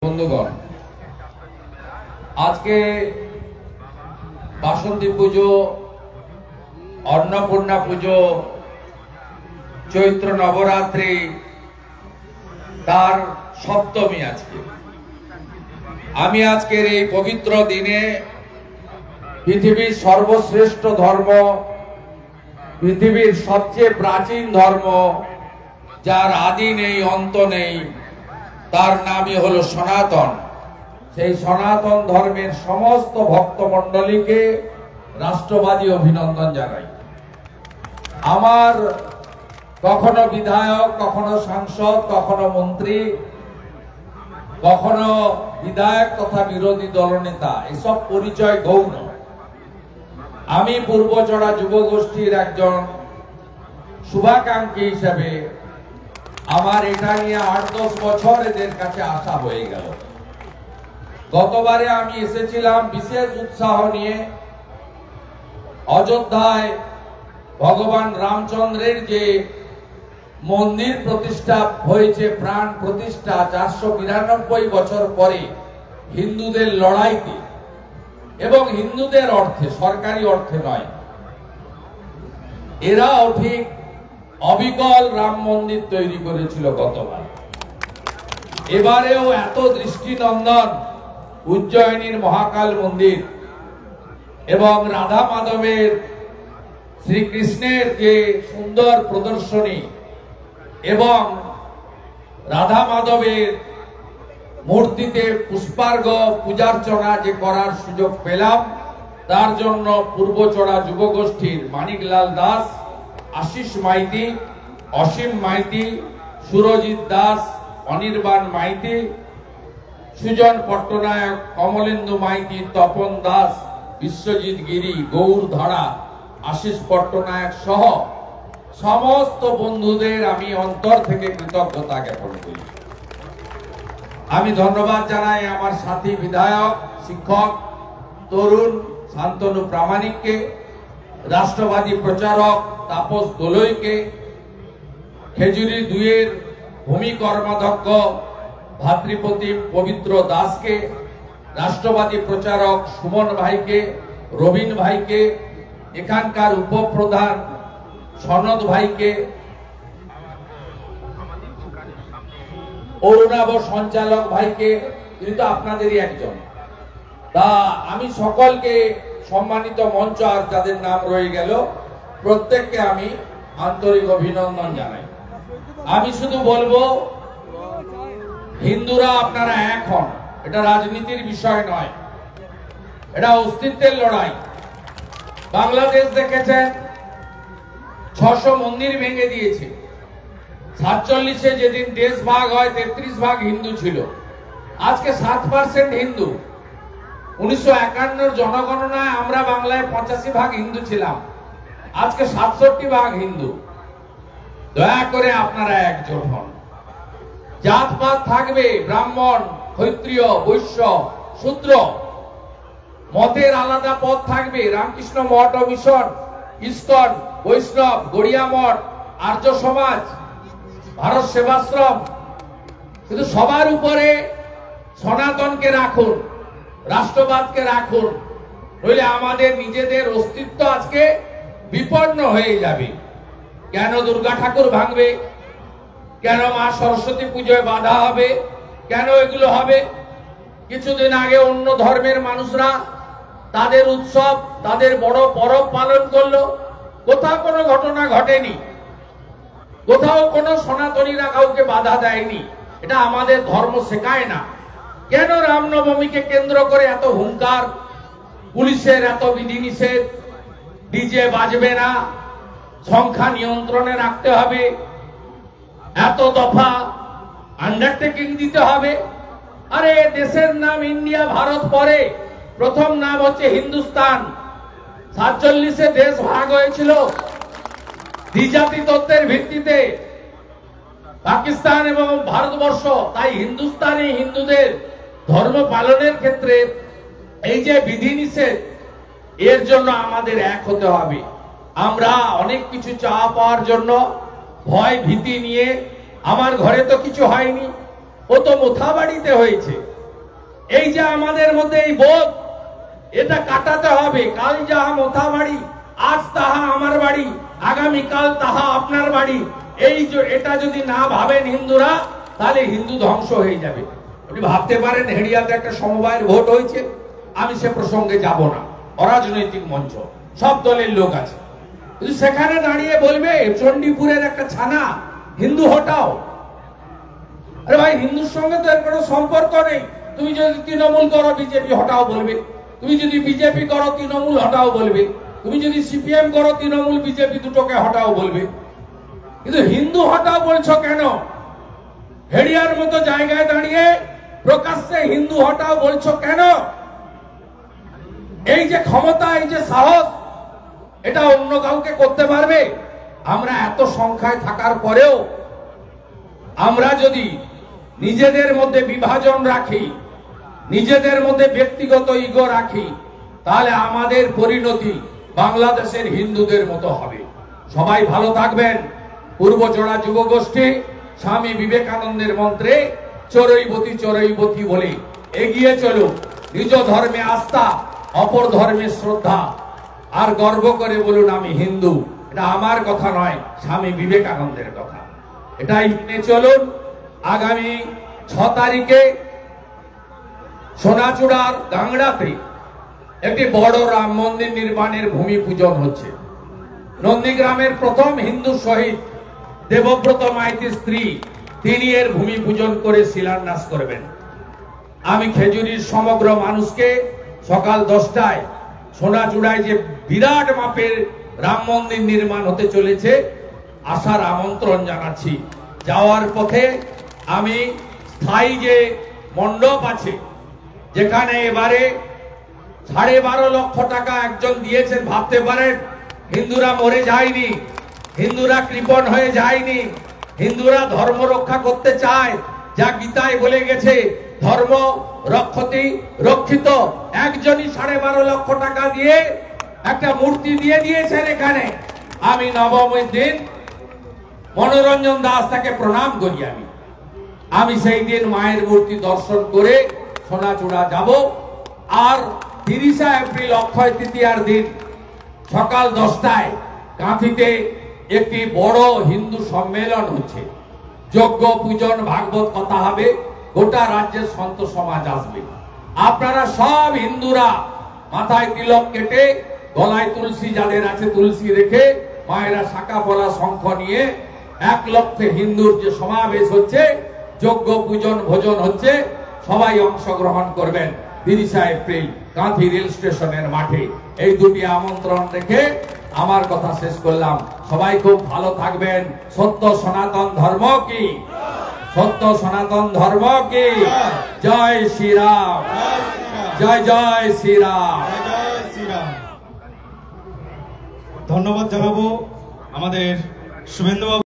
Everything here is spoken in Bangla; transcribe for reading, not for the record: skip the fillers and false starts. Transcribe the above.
বন্ধুগণ, আজকে বাসন্তী পুজো, অন্নপূর্ণা পুজো, চৈত্র নবরাত্রি তার সপ্তমী। আজকে আমি আজকের এই পবিত্র দিনে পৃথিবীর সর্বশ্রেষ্ঠ ধর্ম, পৃথিবীর সবচেয়ে প্রাচীন ধর্ম, যার আদি নেই অন্ত নেই, তার নামই হলো সনাতন। সেই সনাতন ধর্মের সমস্ত ভক্তমণ্ডলীকে রাষ্ট্রবাদী অভিনন্দন জানাই। আমার কখনো বিধায়ক, কখনো সাংসদ, কখনো মন্ত্রী, কখনো বিধায়ক তথা বিরোধী দলনেতা, এসব পরিচয় গৌণ। আমি পূর্বচড়া যুব গোষ্ঠীর একজন শুভাকাঙ্ক্ষী হিসেবে আমার এটা নিয়ে ৮-১০ বছর এদের কাছে আসা হয়ে গেল। গতবারে আমি এসেছিলাম বিশেষ উৎসাহ নিয়ে। অযোধ্যায় ভগবান রামচন্দ্রের যে মন্দির প্রতিষ্ঠা হয়েছে, প্রাণ প্রতিষ্ঠা ৪৯২ বছর পরে হিন্দুদের লড়াইতে, এবং হিন্দুদের অর্থে, সরকারি অর্থে নয়, এরাও ঠিক অবিকল রাম মন্দির তৈরি করেছিল গতবার। এবারেও এত দৃষ্টিনন্দন উজ্জয়িনীর মহাকাল মন্দির এবং রাধা মাধবের, শ্রীকৃষ্ণের যে সুন্দর প্রদর্শনী এবং রাধা মাধবের মূর্তিতে পুষ্পার্ঘ পূজার্চনা যে করার সুযোগ পেলাম, তার জন্য পূর্বচড়া যুব গোষ্ঠীর মানিকলাল দাস, আশিস মাইতি, অসীম মাইতি, সুরজিৎ দাস, অনির্বাণ মাইতি, সুজন পট্টনায়ক, কমলেন্দু মাইতি, তপন দাস, বিশ্বজিৎ গিরি, গৌর ধরা, আশিস পট্টনায়ক সহ সমস্ত বন্ধুদের আমি অন্তর থেকে কৃতজ্ঞতা জ্ঞাপন করি। আমি ধন্যবাদ জানাই আমার সাথী বিধায়ক, শিক্ষক, তরুণ শান্তনু প্রামাণিককে, রাষ্ট্রবাদী প্রচারক তাপস দোলইকে, খেজুরি ২-এর ভূমি কর্মাধ্যক্ষ ভাতৃপ্রতিম পবিত্র দাসকে, রাষ্ট্রবাদী প্রচারক সুমন ভাইকে, রবীন ভাইকে, এখানকার উপপ্রধান সনদ ভাইকে, অরুণাভ সঞ্চালক ভাইকে, তিনি তো আপনাদেরই একজন। তা আমি সকলকে, সম্মানিত মঞ্চ আর যাদের নাম রয়ে গেল, প্রত্যেককে আমি আন্তরিক অভিনন্দন জানাই। আমি শুধু বলবো, হিন্দুরা আপনারা এক হন। এটা রাজনীতির বিষয় নয়, এটা অস্তিত্বের লড়াই। বাংলাদেশ দেখেছেন ৬০০ মন্দির ভেঙে দিয়েছে। ৪৭-এ যেদিন দেশ ভাগ হয় ৩৩ ভাগ হিন্দু ছিল, আজকে ৭% হিন্দু। ১৯৫১ জনগণনায় আমরা বাংলায় ৮৫ ভাগ হিন্দু ছিলাম, আজকে ৬৭ ভাগ হিন্দু। দয়া করে আপনারা একজোট হন। জাতপাত থাকবে, ব্রাহ্মণ, ক্ষত্রিয়, বৈশ্য, শূদ্র, মতের আলাদা পথ থাকবে, রামকৃষ্ণ মঠ ও মিশন, ইস্কন, বৈষ্ণব, গড়িয়া মঠ, আর্য সমাজ, ভারত সেবাশ্রম, কিন্তু সবার উপরে সনাতনকে রাখুন, রাষ্ট্রবাদকে রাখুন, নইলে আমাদের নিজেদের অস্তিত্ব আজকে বিপন্ন হয়ে যাবে। কেন দুর্গা ঠাকুর ভাঙবে? কেন মা সরস্বতী পুজোয় বাধা হবে? কেন এগুলো হবে? কিছুদিন আগে অন্য ধর্মের মানুষরা তাদের উৎসব, তাদের বড় পরব পালন করলো, কোথাও কোনো ঘটনা ঘটেনি, কোথাও কোনো সনাতনীরা কাউকে বাধা দেয়নি। এটা আমাদের ধর্ম শেখায় না। কেন রামনবমীকে কেন্দ্র করে এত হুঙ্কার, পুলিশের এত বিধিনিষেধ, ডিজে বাজবে না, সংখ্যা নিয়ন্ত্রণে রাখতে হবে, এত দফা আন্ডারটেকিং দিতে হবে? আরে দেশের নাম ইন্ডিয়া, ভারত পরে, প্রথম নাম হচ্ছে হিন্দুস্তান। ৪৭-এ দেশ ভাগ হয়েছিল দ্বিজাতি তত্ত্বের ভিত্তিতে, পাকিস্তান এবং ভারতবর্ষ। তাই হিন্দুস্তানি হিন্দুদের ধর্ম পালনের ক্ষেত্রে এই যে বিধিনিষেধ, এর জন্য আমাদের এক হতে হবে। আমরা অনেক কিছু চাওয়া পাওয়ার জন্য ভয় ভীতি নিয়ে, আমার ঘরে তো কিছু হয়নি, ও তো মোথাবাড়িতে হয়েছে, এই যে আমাদের মধ্যে এই বোধ, এটা কাটাতে হবে। কাল যাহা মোথা বাড়ি, আজ তাহা আমার বাড়ি, আগামীকাল তাহা আপনার বাড়ি। এই যে এটা যদি না ভাবেন হিন্দুরা, তাহলে হিন্দু ধ্বংস হয়ে যাবে। আপনি ভাবতে পারেন হেড়িয়াতে একটা সমবায়ের ভোট হয়েছে, আমি সে প্রসঙ্গে যাব না, অরাজনৈতিক মঞ্চ, সব দলের লোক আছে, কিন্তু সেখানে দাঁড়িয়ে বলবে চণ্ডীপুরের একটা ছানা হিন্দু হটাও। আরে ভাই, হিন্দুর সঙ্গে তো এর কোনো সম্পর্ক নেই। তুমি যদি তৃণমূল করো বিজেপি হটাও বলবে, তুমি যদি বিজেপি করো তৃণমূল হটাও বলবে, তুমি যদি সিপিএম করো তৃণমূল বিজেপি দুটোকে হটাও বলবে। কিন্তু হিন্দু হটাও বলছো কেন? হেড়িয়ার মতো জায়গায় দাঁড়িয়ে প্রকাশ্যে হিন্দু হটাও বলছো কেন? এই যে ক্ষমতা, এই যে সাহস, এটা অন্য কাউকে করতে পারবে? আমরা এত সংখ্যায় থাকার পরেও আমরা যদি নিজেদের মধ্যে বিভাজন রাখি, নিজেদের মধ্যে ব্যক্তিগত ইগো রাখি, তাহলে আমাদের পরিণতি বাংলাদেশের হিন্দুদের মতো হবে। সবাই ভালো থাকবেন। পূর্বজোড়া যুব গোষ্ঠী স্বামী বিবেকানন্দের মন্ত্রে চরৈবতী চরৈবতী বলে এগিয়ে চলুক। নিজ ধর্মে আস্থা, অপর ধর্মে শ্রদ্ধা, আর গর্ব করে বলুন আমি হিন্দু। এটা আমার কথা নয়, স্বামী বিবেকানন্দের কথা। এটাই মেনে চলুন। আগামী 6 তারিখে সোনাচূড়ার গাংড়াতে একটি বড় রাম মন্দির নির্মাণের ভূমি পূজন হচ্ছে। নন্দীগ্রামের প্রথম হিন্দু শহীদ দেবব্রত মাইতির স্ত্রী, তিনি এর ভূমি পূজন করে শিলান্যাস করবেন। আমি খেজুরির সমগ্র মানুষকে সকাল 10টায় সোনাচূড়ায় যে বিরাট মাপের রাম মন্দির নির্মাণ হতে চলেছে, আসার আমন্ত্রণ জানাচ্ছি। যাওয়ার পথে আমি স্থায়ী যে মণ্ডপ আছে, যেখানে এবারে 12.5 লক্ষ টাকা একজন দিয়েছেন, ভাবতে পারেন হিন্দুরা মরে যায়নি, হিন্দুরা কৃপণ হয়ে যায়নি, হিন্দুরা ধর্ম রক্ষা করতে চায়। যা গীতায় বলে গেছে, ধর্ম রক্ষতি রক্ষিত। একজনই 12.5 লক্ষ টাকা দিয়ে একটা মূর্তি দিয়ে দিয়েছেন এখানে। আমি নবমীর দিন মনোরঞ্জন দাস তাকে প্রণাম করি। আমি সেই দিন মায়ের মূর্তি দর্শন করে সোনাচূড়া যাব। আর 30 এপ্রিল অক্ষয় তৃতীয়ার দিন সকাল 10টায় কাঁথিতে একটি বড় হিন্দু সম্মেলন হচ্ছে। যজ্ঞ পূজন ভাগবত কথা হবে, গোটা রাজ্যের সন্ত সমাজ আসবে। আপনারা সব হিন্দুরা মাথায় তিলক কেটে, গলায় তুলসী, যাদের আছে তুলসী রেখে, মায়েরা শাঁখা পলা শঙ্খ নিয়ে 1 লক্ষ হিন্দুর যে সমাবেশ হচ্ছে, যজ্ঞ পূজন ভোজন হচ্ছে, সবাই অংশগ্রহণ করবেন 30 এপ্রিল কাঁথি রেল স্টেশনের মাঠে। এই দুটি আমন্ত্রণ রেখে আমার কথা শেষ করলাম। সবাই খুব ভালো থাকবেন। সত্য সনাতন ধর্ম কি? সত্য সনাতন ধর্ম কি? জয় শ্রীরাম, জয় জয় শ্রীরাম। ধন্যবাদ জানাবো আমাদের শুভেন্দু বাবু।